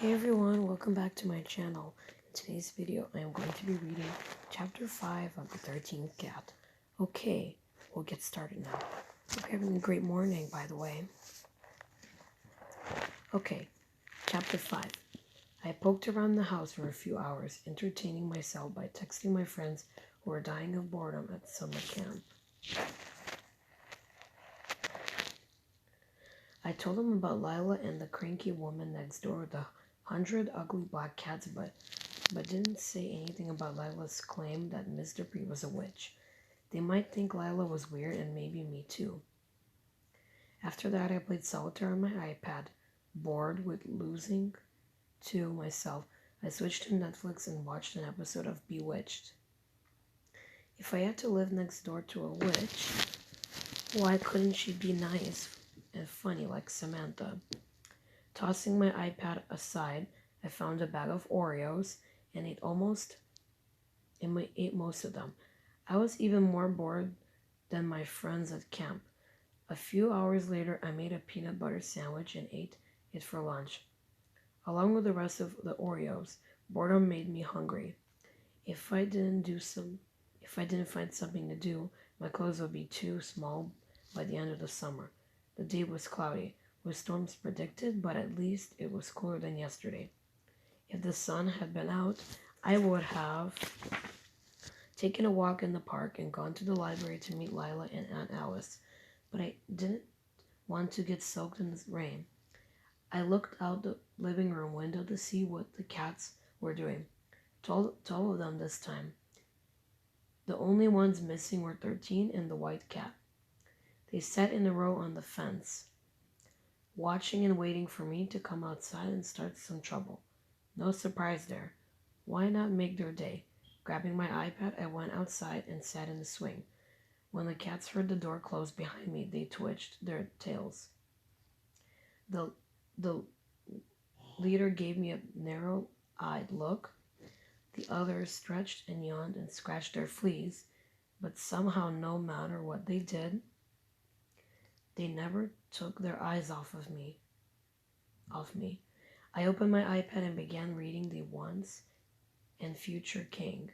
Hey everyone, welcome back to my channel. In today's video, I am going to be reading Chapter 5 of the 13th Cat. Okay, we'll get started now. Hope you're having a great morning, by the way. Okay, Chapter 5. I poked around the house for a few hours, entertaining myself by texting my friends who were dying of boredom at summer camp. I told them about Lila and the cranky woman next door with the 100 ugly black cats, but didn't say anything about Lila's claim that Miss Dupree was a witch. They might think Lila was weird, and maybe me too. After that, I played solitaire on my iPad. Bored with losing to myself, I switched to Netflix and watched an episode of Bewitched. If I had to live next door to a witch, why couldn't she be nice and funny like Samantha? Tossing my iPad aside, I found a bag of Oreos and ate most of them. I was even more bored than my friends at camp. A few hours later, I made a peanut butter sandwich and ate it for lunch. Along with the rest of the Oreos, boredom made me hungry. If I didn't find something to do, my clothes would be too small by the end of the summer. The day was cloudy, with storms predicted, but at least it was cooler than yesterday. If the sun had been out, I would have taken a walk in the park and gone to the library to meet Lila and Aunt Alice, but I didn't want to get soaked in the rain. I looked out the living room window to see what the cats were doing. 12 of them this time. The only ones missing were 13 and the white cat. They sat in a row on the fence, watching and waiting for me to come outside and start some trouble. No surprise there. Why not make their day? Grabbing my iPad, I went outside and sat in the swing. When the cats heard the door close behind me, they twitched their tails. The leader gave me a narrow-eyed look. The others stretched and yawned and scratched their fleas, but somehow, no matter what they did, they never took their eyes off me. I opened my iPad and began reading The Once and Future King,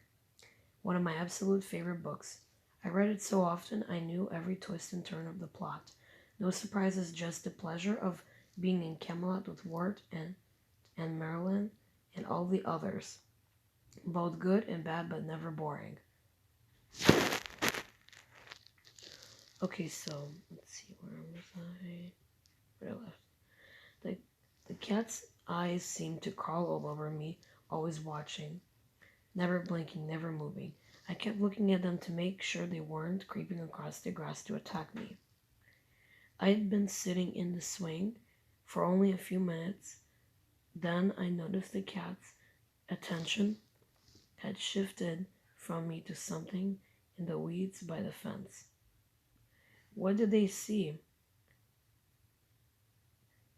one of my absolute favorite books. I read it so often I knew every twist and turn of the plot. No surprises, just the pleasure of being in Camelot with Wart and Merlin and all the others. Both good and bad, but never boring. Okay, so let's see, where was I? Where I left. The cat's eyes seemed to crawl all over me, always watching, never blinking, never moving. I kept looking at them to make sure they weren't creeping across the grass to attack me. I'd been sitting in the swing for only a few minutes. Then I noticed the cat's attention had shifted from me to something in the weeds by the fence. What did they see?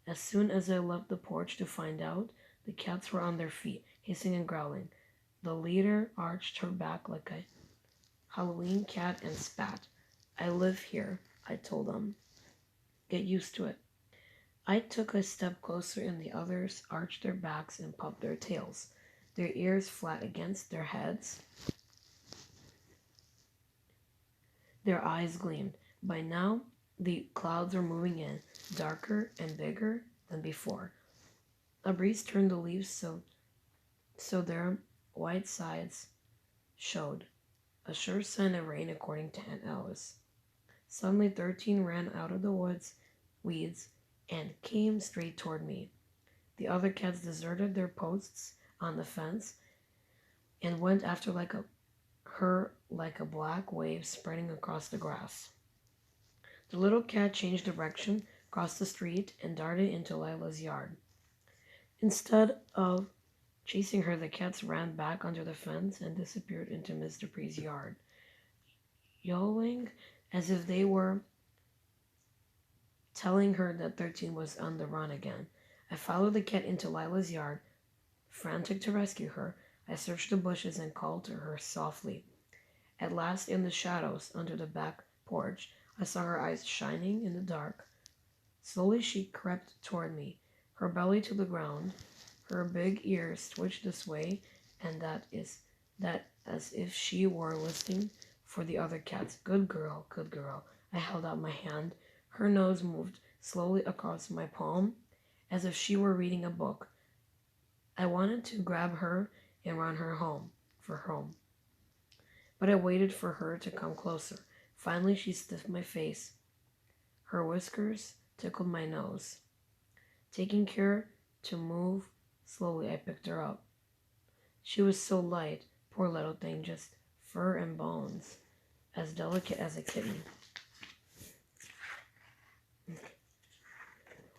As soon as I left the porch to find out, the cats were on their feet, hissing and growling. The leader arched her back like a Halloween cat and spat. I live here, I told them. Get used to it. I took a step closer and the others arched their backs and popped their tails, their ears flat against their heads. Their eyes gleamed. By now, the clouds were moving in, darker and bigger than before. A breeze turned the leaves so their white sides showed, a sure sign of rain according to Aunt Alice. Suddenly 13 ran out of the weeds and came straight toward me. The other cats deserted their posts on the fence and went after her like a black wave spreading across the grass. The little cat changed direction, crossed the street, and darted into Lila's yard. Instead of chasing her, the cats ran back under the fence and disappeared into Miss Dupree's yard, yowling as if they were telling her that 13 was on the run again. I followed the cat into Lila's yard, frantic to rescue her. I searched the bushes and called to her softly. At last, in the shadows under the back porch, I saw her eyes shining in the dark. Slowly she crept toward me, her belly to the ground, Her big ears twitched this way and that as if she were listening for the other cats. Good girl, good girl. I held out my hand. Her nose moved slowly across my palm as if she were reading a book. I wanted to grab her and run her home. But I waited for her to come closer. Finally, she sniffed my face. Her whiskers tickled my nose. Taking care to move slowly, I picked her up. She was so light, poor little thing, just fur and bones, as delicate as a kitten.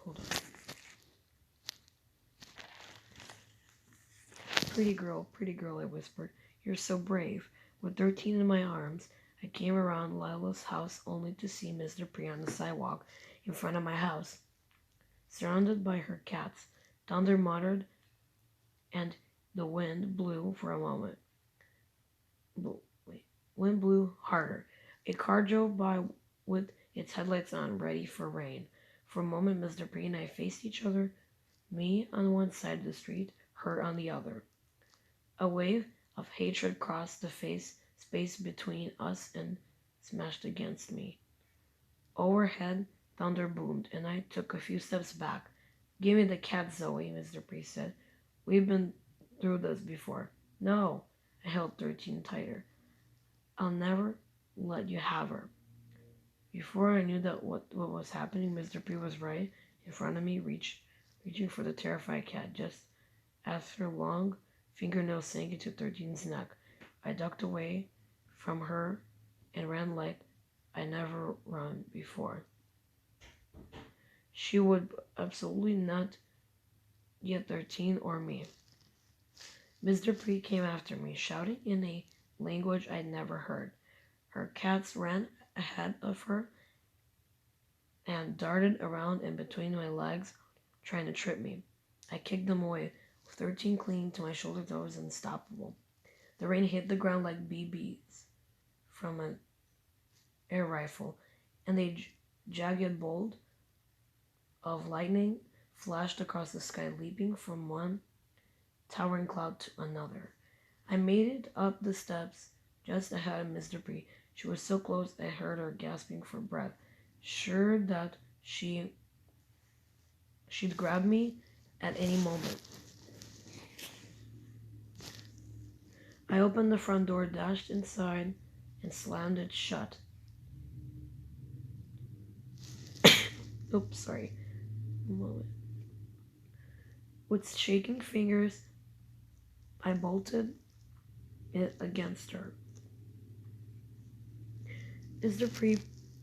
Hold on. Pretty girl, I whispered. You're so brave. With 13 in my arms, I came around Lila's house only to see Miss Dupree on the sidewalk in front of my house, surrounded by her cats. Thunder muttered, and the wind blew for a moment. Wind blew harder. A car drove by with its headlights on, ready for rain. For a moment, Miss Dupree and I faced each other, me on one side of the street, her on the other. A wave of hatred crossed the space between us and smashed against me. Overhead, thunder boomed, and I took a few steps back. Give me the cat, Zoe, Miss Dupree said. We've been through this before. No, I held 13 tighter. I'll never let you have her. Before I knew that what was happening, Miss Dupree was right in front of me, reaching for the terrified cat. Just as her long fingernails sank into 13's neck, I ducked away from her and ran like I never run before. She would absolutely not get 13 or me. Miss Dupree came after me, shouting in a language I'd never heard. Her cats ran ahead of her and darted around in between my legs, trying to trip me. I kicked them away, with 13 clinging to my shoulders. I was unstoppable. The rain hit the ground like BBs from an air rifle, and a jagged bolt of lightning flashed across the sky, leaping from one towering cloud to another. I made it up the steps just ahead of Miss Dupree. She was so close I heard her gasping for breath, sure that she'd grab me at any moment. I opened the front door, dashed inside, and slammed it shut. Oops, sorry. A moment. With shaking fingers, I bolted it against her. Miss Dupree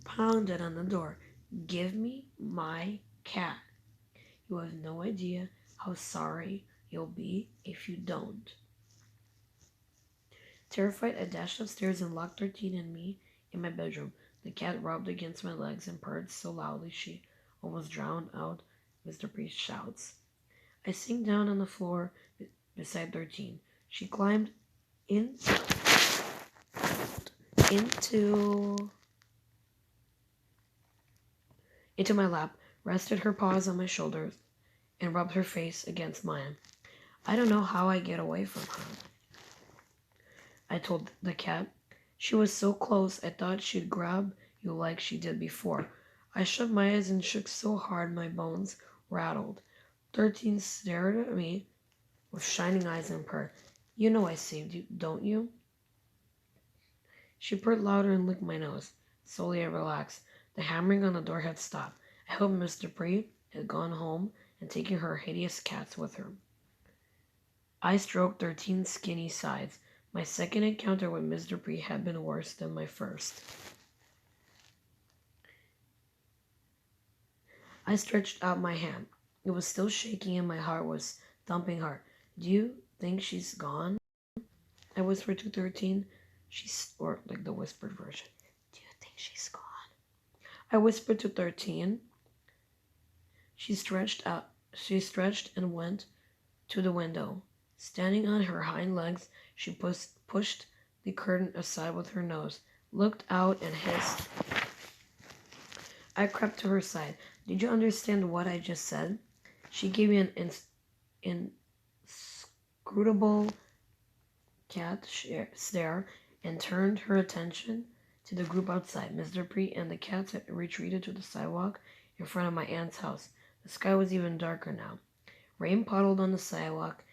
pounded on the door. Give me my cat. You have no idea how sorry you'll be if you don't. Terrified, I dashed upstairs and locked 13 and me in my bedroom. The cat rubbed against my legs and purred so loudly she almost drowned out Miss Dupree's shouts. I sank down on the floor beside 13. She climbed into my lap, rested her paws on my shoulders, and rubbed her face against mine. I don't know how I get away from her, I told the cat. She was so close I thought she'd grab you like she did before. I shut my eyes and shook so hard my bones rattled. 13 stared at me with shining eyes and purred. You know I saved you, don't you? She purred louder and licked my nose. Slowly I relaxed. The hammering on the door had stopped. I hoped Miss Dupree had gone home and taken her hideous cats with her. I stroked 13's skinny sides. My second encounter with Miss Dupree had been worse than my first. I stretched out my hand. It was still shaking and my heart was thumping hard. Do you think she's gone? I whispered to 13. Or like the whispered version. Do you think she's gone? I whispered to 13. She stretched and went to the window. Standing on her hind legs, she pushed the curtain aside with her nose, looked out and hissed. I crept to her side. Did you understand what I just said? She gave me an inscrutable cat stare and turned her attention to the group outside. Mr. Pre and the cats had retreated to the sidewalk in front of my aunt's house. The sky was even darker now. Rain puddled on the sidewalk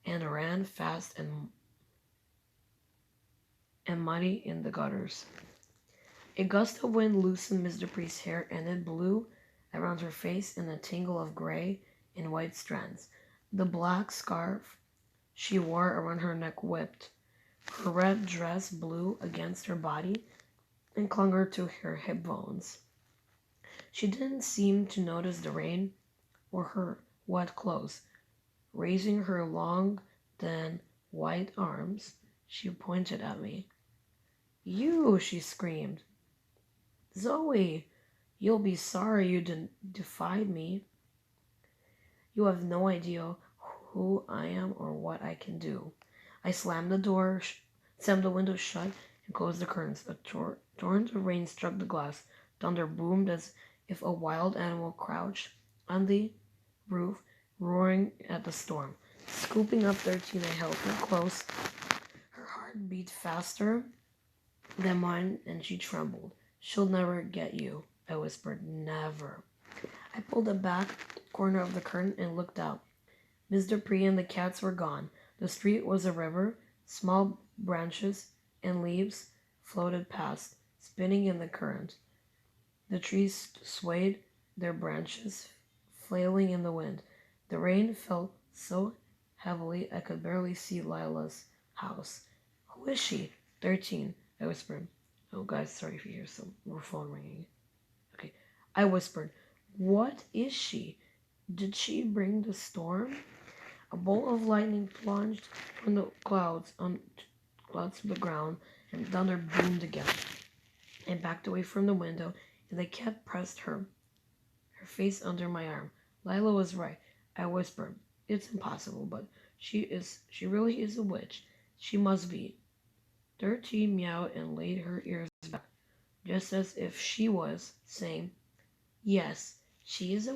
and ran fast and muddy in the gutters. A gust of wind loosened Miss Dupree's hair, and it blew around her face in a tangle of gray and white strands. The black scarf she wore around her neck whipped. Her red dress blew against her body and clung her to her hip bones. She didn't seem to notice the rain or her wet clothes. Raising her long, thin, white arms, she pointed at me. "You!" she screamed. "Zoe, you'll be sorry you defied me. You have no idea who I am or what I can do." I slammed the window shut and closed the curtains. A torrent of rain struck the glass. Thunder boomed as if a wild animal crouched on the roof, roaring at the storm. Scooping up 13, I held her close. Her heart beat faster than mine, and she trembled. "She'll never get you," I whispered. "Never." I pulled the back corner of the curtain and looked out. Miss Dupree and the cats were gone. The street was a river. Small branches and leaves floated past, spinning in the current. The trees swayed their branches, flailing in the wind. The rain fell so heavily I could barely see Lila's house. "Who is she?" 13, I whispered. Oh, guys, sorry if you hear some more phone ringing. Okay, I whispered. "What is she? Did she bring the storm?" A bolt of lightning plunged from the clouds to the ground, and thunder boomed again. I backed away from the window, and the cat pressed her face under my arm. "Lila was right," I whispered. "It's impossible, but she really is a witch. She must be." 13 meowed and laid her ears back, just as if she was saying, "Yes, she is a